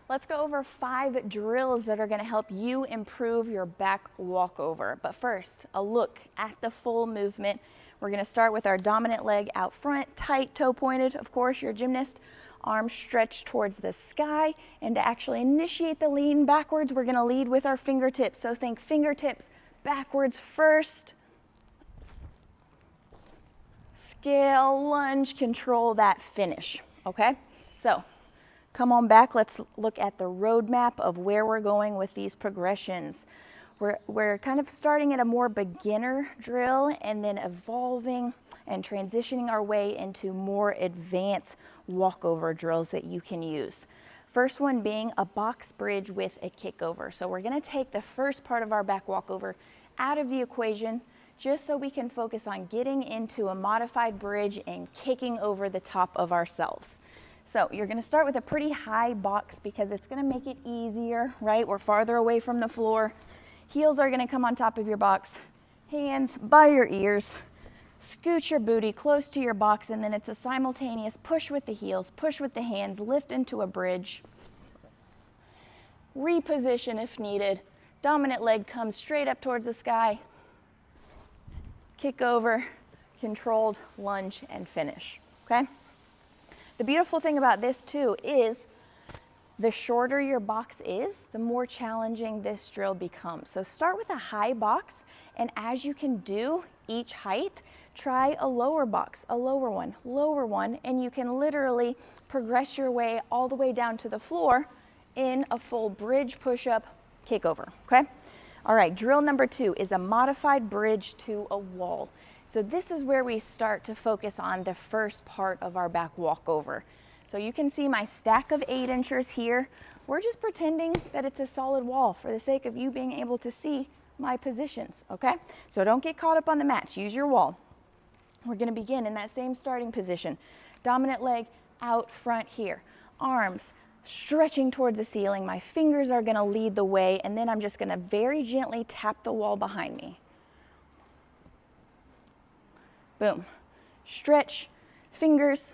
let's go over 5 drills that are going to help you improve your back walkover. But first, a look at the full movement. We're going to start with our dominant leg out front, tight, toe pointed. Of course, you're a gymnast. Arms stretched towards the sky. And to actually initiate the lean backwards, we're going to lead with our fingertips. So think fingertips backwards first. Scale, lunge, control that finish. Okay? So come on back. Let's look at the roadmap of where we're going with these progressions. We're kind of starting at a more beginner drill and then evolving and transitioning our way into more advanced walkover drills that you can use. First one being a box bridge with a kickover. So we're going to take the first part of our back walkover out of the equation just so we can focus on getting into a modified bridge and kicking over the top of ourselves. So you're going to start with a pretty high box because it's going to make it easier, right? We're farther away from the floor. Heels are going to come on top of your box. Hands by your ears. Scoot your booty close to your box, and then it's a simultaneous push with the heels, push with the hands, lift into a bridge. Reposition if needed. Dominant leg comes straight up towards the sky. Kick over, controlled lunge, and finish. Okay? The beautiful thing about this too is the shorter your box is, the more challenging this drill becomes. So start with a high box, and as you can do each height, try a lower box, a lower one, and you can literally progress your way all the way down to the floor in a full bridge, push-up, kick over, okay? All right, drill number 2 is a modified bridge to a wall. So this is where we start to focus on the first part of our back walkover. So you can see my stack of 8 inchers here. We're just pretending that it's a solid wall for the sake of you being able to see my positions, okay? So don't get caught up on the mats, use your wall. We're gonna begin in that same starting position. Dominant leg out front here. Arms stretching towards the ceiling. My fingers are gonna lead the way, and then I'm just gonna very gently tap the wall behind me. Boom. Stretch, fingers.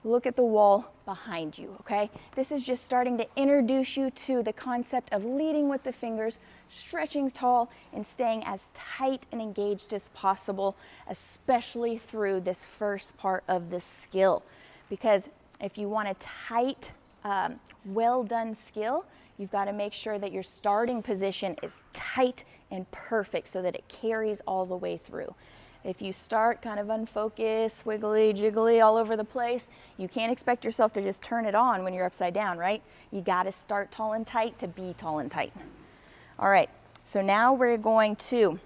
Look at the wall behind you, okay? This is just starting to introduce you to the concept of leading with the fingers, stretching tall, and staying as tight and engaged as possible, especially through this first part of the skill. Because if you want a tight, well done skill, you've got to make sure that your starting position is tight and perfect so that it carries all the way through. If you start kind of unfocused, wiggly, jiggly all over the place, you can't expect yourself to just turn it on when you're upside down, right? You got to start tall and tight to be tall and tight. All right, so now we're going to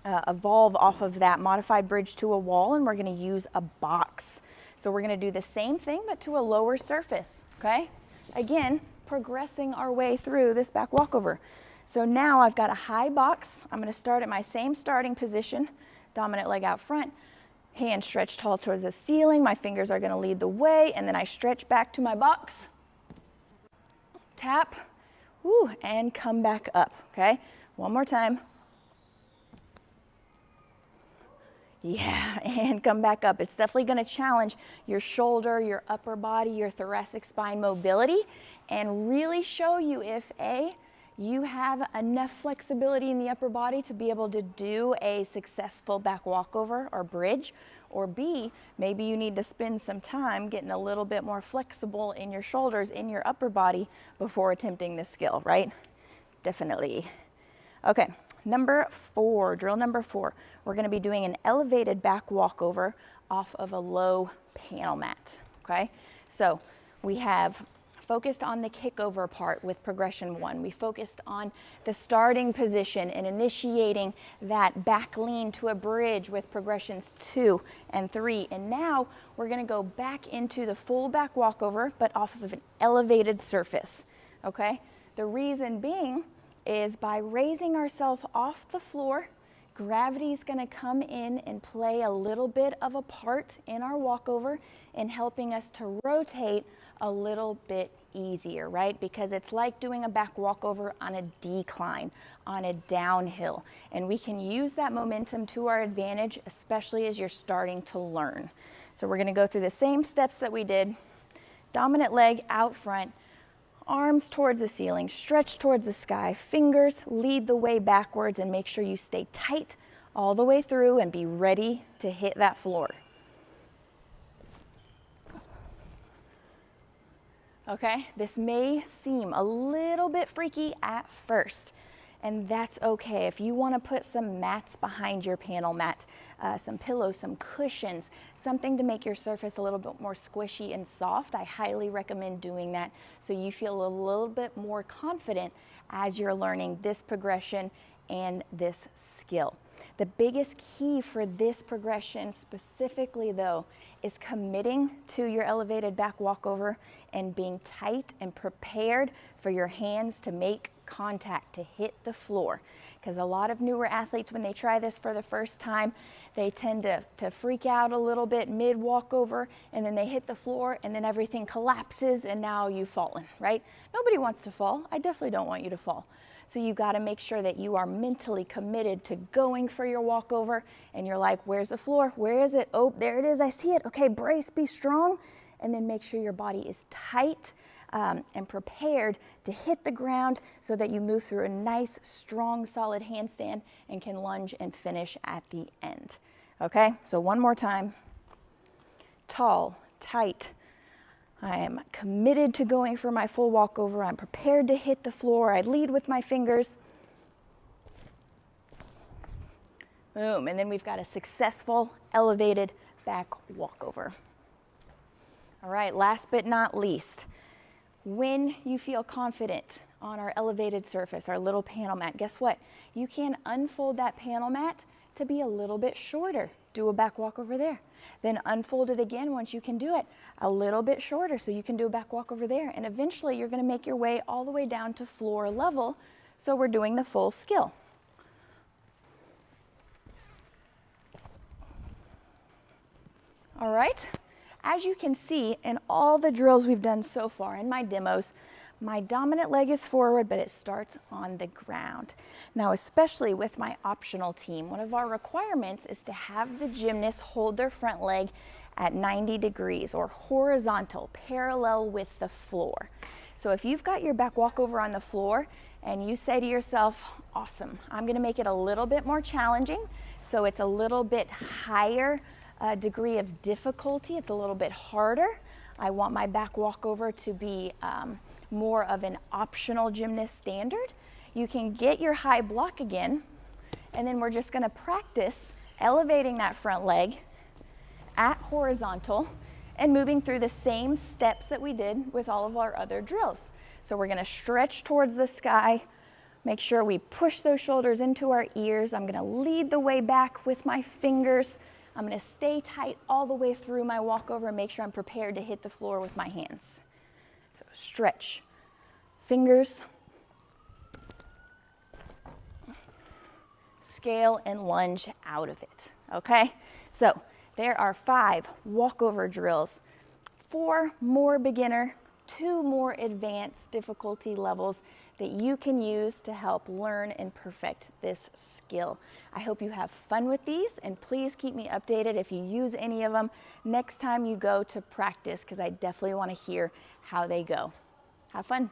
evolve off of that modified bridge to a wall, and we're going to use a box. So we're going to do the same thing, but to a lower surface, okay? Again, progressing our way through this back walkover. So now I've got a high box. I'm going to start at my same starting position. Dominant leg out front, hands stretched tall towards the ceiling. My fingers are going to lead the way, and then I stretch back to my box. Tap, woo, and come back up, okay? One more time. Yeah, and come back up. It's definitely going to challenge your shoulder, your upper body, your thoracic spine mobility, and really show you if you have enough flexibility in the upper body to be able to do a successful back walkover or bridge, or B, maybe you need to spend some time getting a little bit more flexible in your shoulders, in your upper body before attempting this skill, right? Definitely. Okay, number 4, drill number 4. We're gonna be doing an elevated back walkover off of a low panel mat, okay? So we have focused on the kickover part with progression 1. We focused on the starting position and initiating that back lean to a bridge with progressions 2 and 3. And now we're going to go back into the full back walkover, but off of an elevated surface, okay? The reason being is by raising ourselves off the floor, gravity is going to come in and play a little bit of a part in our walkover in helping us to rotate a little bit easier, right? Because it's like doing a back walkover on a decline, on a downhill. And we can use that momentum to our advantage, especially as you're starting to learn. So we're going to go through the same steps that we did. Dominant leg out front, arms towards the ceiling, stretch towards the sky, fingers lead the way backwards, and make sure you stay tight all the way through and be ready to hit that floor. Okay, this may seem a little bit freaky at first, and that's okay. If you want to put some mats behind your panel mat, some pillows, some cushions, something to make your surface a little bit more squishy and soft, I highly recommend doing that so you feel a little bit more confident as you're learning this progression and this skill. The biggest key for this progression specifically though is committing to your elevated back walkover and being tight and prepared for your hands to make contact, to hit the floor. Because a lot of newer athletes, when they try this for the first time, they tend to freak out a little bit mid walkover, and then they hit the floor and then everything collapses and now you've fallen, right? Nobody wants to fall. I definitely don't want you to fall. So you got to make sure that you are mentally committed to going for your walkover, and you're like, where's the floor? Where is it? Oh, there it is. I see it. Okay, brace, be strong, and then make sure your body is tight and prepared to hit the ground so that you move through a nice, strong, solid handstand and can lunge and finish at the end. Okay, so one more time. Tall, tight. I am committed to going for my full walkover. I'm prepared to hit the floor. I lead with my fingers. Boom, and then we've got a successful elevated back walkover. All right, last but not least, when you feel confident on our elevated surface, our little panel mat, guess what? You can unfold that panel mat to be a little bit shorter. Do a back walkover there. Then unfold it again once you can do it a little bit shorter so you can do a back walkover there. And eventually you're gonna make your way all the way down to floor level, so we're doing the full skill. All right, as you can see in all the drills we've done so far in my demos, my dominant leg is forward, but it starts on the ground. Now, especially with my optional team, one of our requirements is to have the gymnast hold their front leg at 90 degrees or horizontal, parallel with the floor. So if you've got your back walkover on the floor and you say to yourself, awesome, I'm gonna make it a little bit more challenging, so it's a little bit higher degree of difficulty, it's a little bit harder. I want my back walkover to be more of an optional gymnast standard. You can get your high block again, and then we're just gonna practice elevating that front leg at horizontal and moving through the same steps that we did with all of our other drills. So we're gonna stretch towards the sky, make sure we push those shoulders into our ears. I'm gonna lead the way back with my fingers. I'm gonna stay tight all the way through my walkover and make sure I'm prepared to hit the floor with my hands. So stretch, fingers, scale and lunge out of it, okay? So there are 5 walkover drills, 4 more beginner, 2 more advanced difficulty levels that you can use to help learn and perfect this skill. I hope you have fun with these, and please keep me updated if you use any of them next time you go to practice, because I definitely want to hear how they go. Have fun.